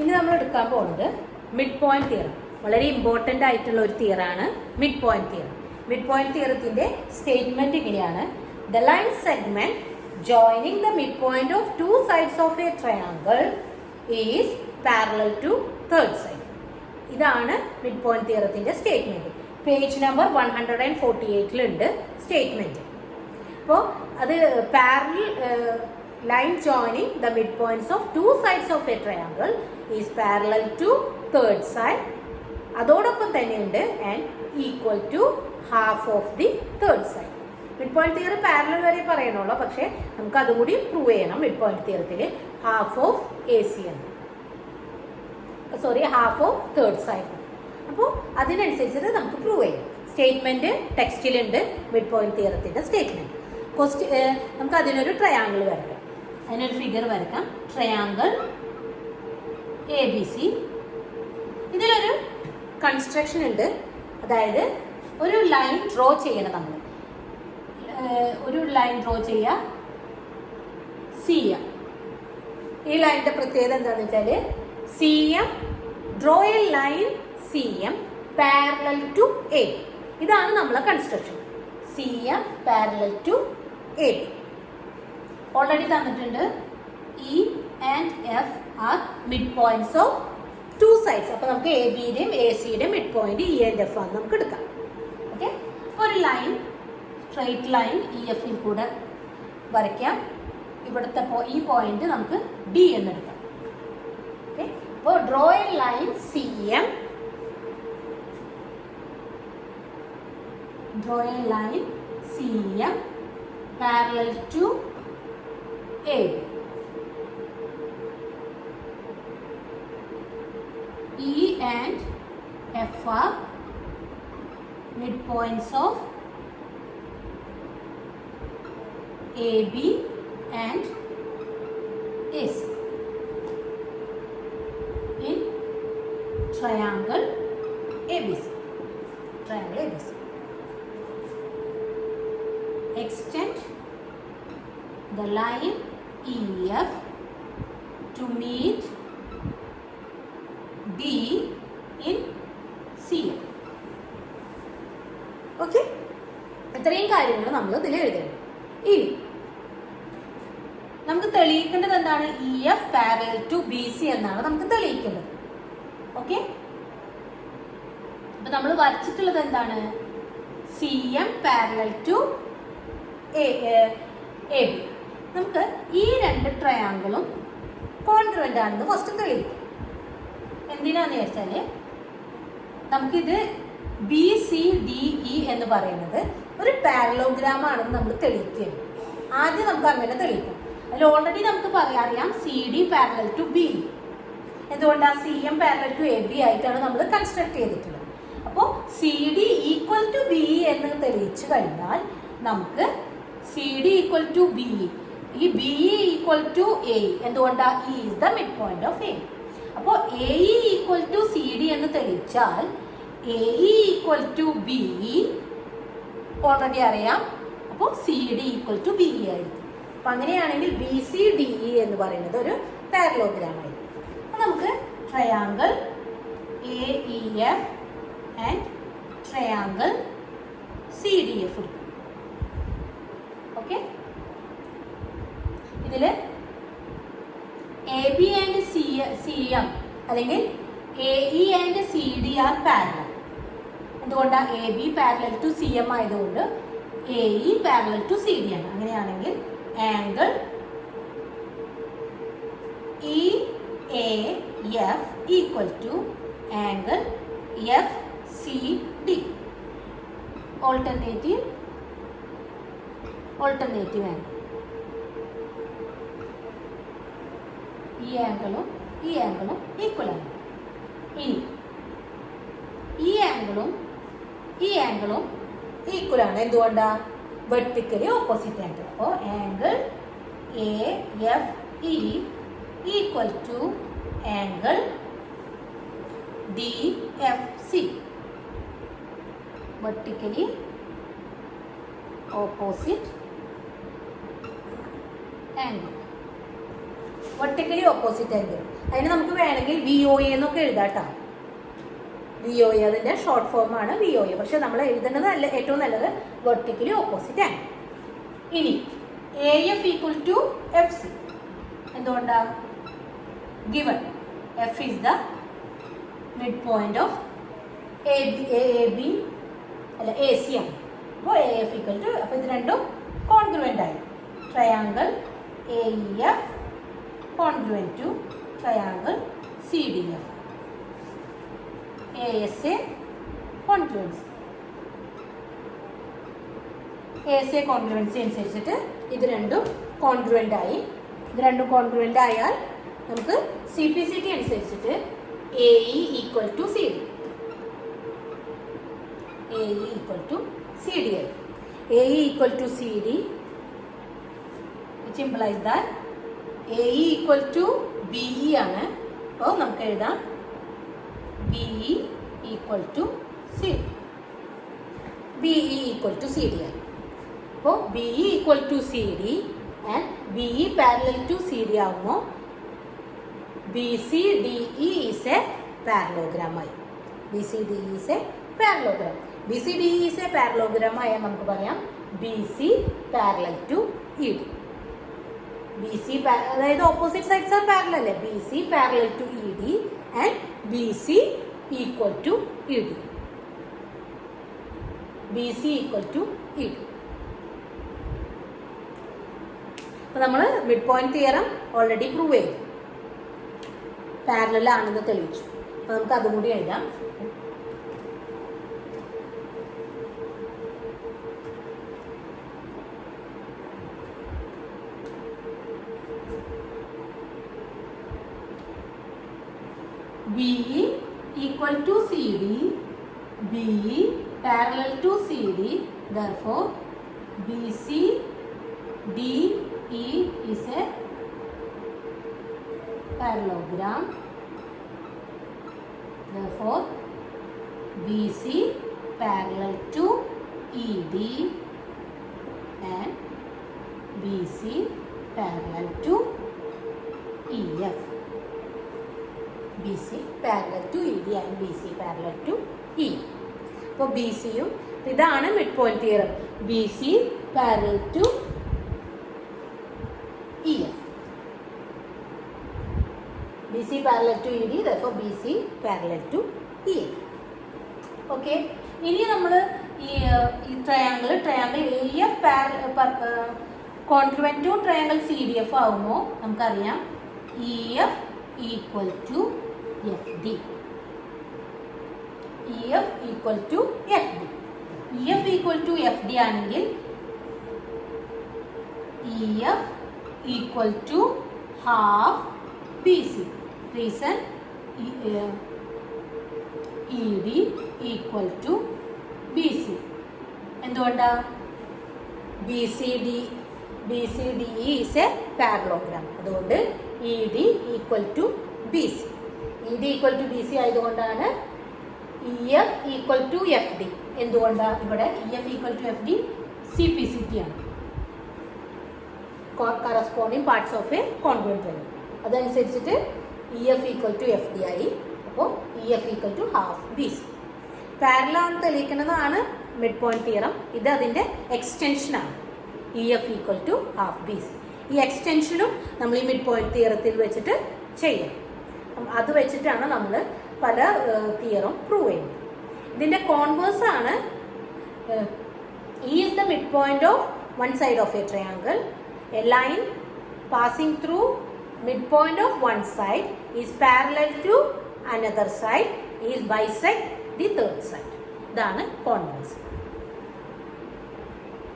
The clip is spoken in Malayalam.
ഇനി നമ്മൾ എടുക്കാൻ പോകുന്നത് മിഡ് പോയിന്റ് തിയറം. വളരെ ഇമ്പോർട്ടൻ്റ് ആയിട്ടുള്ള ഒരു തിയറാണ് mid point theorem. Mid point തിയറത്തിന്റെ സ്റ്റേറ്റ്മെന്റ് ഇങ്ങനെയാണ്: the line segment joining the midpoint of two sides of a triangle is parallel to third side. ഇതാണ് മിഡ് പോയിന്റ് തിയറത്തിന്റെ സ്റ്റേറ്റ്മെന്റ്. Page number 148 statement. അപ്പോൾ അത് parallel line joining the mid points of two sides of a triangle is parallel to third side. അതോടൊപ്പം തന്നെയുണ്ട് and equal to half of the third side. Mid point theory parallel വരെ പറയണുള്ളൂ, പക്ഷേ നമുക്ക് അതുകൂടി പ്രൂവ് ചെയ്യണം. മിഡ് പോയിന്റ് തിയറത്തിൽ ഹാഫ് ഓഫ് എ സി ആണ്, ഹാഫ് ഓഫ് തേർഡ് സൈഡ്. അപ്പോൾ അതിനനുസരിച്ചിട്ട് നമുക്ക് പ്രൂവ് ചെയ്യാം. സ്റ്റേറ്റ്മെന്റ് ടെക്സ്റ്റിലുണ്ട് മിഡ് പോയിന്റ് തിയറത്തിന്റെ സ്റ്റേറ്റ്മെന്റ്. നമുക്ക് അതിനൊരു ട്രയാങ്കിൾ വരയ്ക്കാം. അതിനൊരു ഫിഗർ വരയ്ക്കാം. Triangle A B C. ഇതിലൊരു കൺസ്ട്രക്ഷൻ ഉണ്ട്. അതായത് ഒരു ലൈൻ ഡ്രോ ചെയ്യണം. നമ്മൾ ഒരു ലൈൻ ഡ്രോ ചെയ്യുക, സി എം. ഈ ലൈനിന്റെ പ്രത്യേകത എന്താണെന്ന് വെച്ചാൽ C M draw a line C M parallel to A. ഇതാണ് നമ്മളെ construction. C M parallel to A. Already തന്നിട്ടുണ്ട് E and F are mid points of two sides. അപ്പോൾ നമുക്ക് എ ബിയുടെയും A സിയുടെയും mid point E and F ആണ് നമുക്ക് എടുക്കാം. ഓക്കെ, ഒരു ലൈൻ സ്ട്രെയിറ്റ് ലൈൻ ഇ എഫിൽ കൂടെ വരയ്ക്കാം. ഇവിടുത്തെ ഈ പോയിന്റ് നമുക്ക് ഡി എന്നെടുക്കാം. ഓക്കെ, അപ്പോൾ draw a line C M, draw a line C M parallel to A. E and F are midpoints of AB and AC in triangle ABC. Triangle ABC. Extend the line EF to meet D in C. Okay, ഇത്രയും കാര്യങ്ങൾ നമ്മൾ ഇതിൽ എഴുതണം. ഇനി നമുക്ക് തെളിയിക്കേണ്ടത് എന്താണ്? E F parallel to B C എന്നാണ് നമുക്ക് തെളിയിക്കേണ്ടത്. ഓക്കെ, അപ്പൊ നമ്മൾ വരച്ചിട്ടുള്ളത് എന്താണ്? C M parallel to A B. നമുക്ക് ഈ രണ്ട് ട്രയാങ്കിളും കോൺഗ്രുവന്റ് ആണെന്ന് ഫസ്റ്റ് തെളിയിക്കും. എന്തിനാന്ന് വെച്ചാൽ നമുക്കിത് ബി സി ഡി ഇ എന്ന് പറയുന്നത് ഒരു പാരലോഗ്രാം ആണെന്ന് നമ്മൾ തെളിയിക്കുകയാണ്. ആദ്യം നമുക്ക് അങ്ങനെ തെളിയിക്കാം. അതിൽ ഓൾറെഡി നമുക്ക് അറിയാം C D parallel to B. എന്തുകൊണ്ടാണ്? C M parallel to A B ആയിട്ടാണ് നമ്മൾ കൺസ്ട്രക്ട് ചെയ്തിട്ടുള്ളത്. അപ്പോൾ C D equal to B എന്ന് തെളിയിച്ചു കഴിഞ്ഞാൽ നമുക്ക് C D equal to B, E B equal to A. എന്തുകൊണ്ടാണ്? E is the mid point of A. അപ്പോൾ A equal to C D എന്ന് തെളിയിച്ചാൽ A equal to B already അറിയാം. അപ്പോൾ C D equal to B ആയിരിക്കും. അപ്പം അങ്ങനെയാണെങ്കിൽ ബി സി ഡി ഇ എന്ന് പറയുന്നത് ഒരു പാരലോഗ്രാം ആയിരിക്കും. അപ്പം നമുക്ക് triangle A E F and triangle C D F എടുക്കും. ഓക്കെ, ഇതിൽ A B and C M അല്ലെങ്കിൽ A E and C D are parallel. എന്തുകൊണ്ടാണ്? A B parallel to C M ആയതുകൊണ്ട് A E parallel to C D ആണ്. അങ്ങനെയാണെങ്കിൽ angle E A F equal to angle F C D. Alternative angle. ഈ ആംഗിളും ഈക്വൽ ആണ്. ഇനി ഈ ആംഗിളും ഈക്വൽ ആണ്. എന്തുകൊണ്ടാണ്? Vertically opposite angle. അപ്പോൾ angle A F E equal to angle D F C. Vertically opposite angle. Vertically opposite angle. അതിന് നമുക്ക് വേണമെങ്കിൽ VOA എന്നൊക്കെ എഴുതാട്ടോ. VOA അതിൻ്റെ ഷോർട്ട് ഫോം ആണ് VOA. പക്ഷെ നമ്മൾ എഴുതുന്നത് ഏറ്റവും നല്ലത് വെർട്ടിക്കലി ഓപ്പോസിറ്റ് ആംഗിൾ. ഇനി AF ഈക്വൽ ടു FC. എന്തുകൊണ്ടാ? Given F is the mid point of AB അല്ല AC ആണ്. അപ്പോൾ AF ഈക്വൽ ടു, അപ്പോൾ ഇത് രണ്ടും കോൺഗ്രുവൻ്റ് ആയി. Triangle AEF congruent to triangle CDF. ASA congruency. ASA congruency അനുസരിച്ചിട്ട് ഇത് രണ്ടും കോൺഗ്രുവൻ്റ് ആയി. ഇത് രണ്ടും കോൺഗ്രുവൻ്റ് ആയാൽ നമുക്ക് CPCT അനുസരിച്ചിട്ട് AE equal to CD. AE equal to CD ആയി. AE equal to CD which implies that AE equal to BE ആണ്. അപ്പോൾ നമുക്ക് എഴുതാം BE equal to CD. BE equal to CD ആണ്. അപ്പോൾ BE equal to CD and BE parallel to CD ആകുമ്പോൾ BCDE ഈസ് എ പാരലോഗ്രാം ആയി. BCDE is a parallelogram. BCDE is a parallelogram ആയാൽ നമുക്ക് പറയാം BC parallel to ED. BC അതായത് ഓപ്പോസിറ്റ് സൈഡ്സ് ആർ പാരലൽ അല്ലേ. BC parallel to ED and BC equal to ED. BC equal to ED. അപ്പോൾ നമ്മൾ mid point theorem already prove ചെയ്തു, പാരലൽ ആണെന്ന് തെളിയിച്ചു. അപ്പോൾ നമുക്ക് അതും കൂടി എഴുതാം. BE equal to CD, BE parallel to CD, therefore BC DE is a parallelogram, therefore BC parallel to ED and BC parallel to EF. BC parallel to ED and BC parallel to E. അപ്പോൾ BCയും ഇതാണ് mid point theorem. BC parallel to EF. BC parallel to ED, therefore BC parallel to EF. Okay, ഇനി നമ്മൾ ഈ triangle AEF congruent to triangle CDF ആകുമ്പോൾ നമുക്കറിയാം EF equal to FD. EF equal to FD. EF equal to FD ആണെങ്കിൽ EF equal to half BC. Reason ED equal to BC. എന്തുകൊണ്ടാണ്? BCDE is a parallelogram. അതുകൊണ്ട് ED equal to BC. ED equal to BC ആയതുകൊണ്ടാണ് EF ഈക്വൽ ടു FD. എന്തുകൊണ്ടാണ്? ഇവിടെ EF equal to FD CPCT ആണ്, corresponding parts of A congruent triangle. അതനുസരിച്ചിട്ട് EF ഈക്വൽ ടു FD ആയി. അപ്പോൾ EF equal to half BC. Parallel ആണ് തെളിയിക്കുന്നതാണ് മിഡ് പോയിന്റ് തിയറം. ഇത് അതിൻ്റെ എക്സ്റ്റൻഷനാണ്. EF equal to half BC. ഈ എക്സ്റ്റൻഷനും നമ്മൾ ഈ മിഡ് പോയിന്റ് തിയറത്തിൽ വെച്ചിട്ട് ചെയ്യാം. അത് വെച്ചിട്ടാണ് നമ്മൾ പല തിയറും പ്രൂവ് ചെയ്യുന്നത്. ഇതിൻ്റെ കോൺവേഴ്സ് ആണ് E is the midpoint of one side of a triangle. A line passing through midpoint of one side is parallel to another side is bisect the third side. ഇതാണ് കോൺവേഴ്സ്.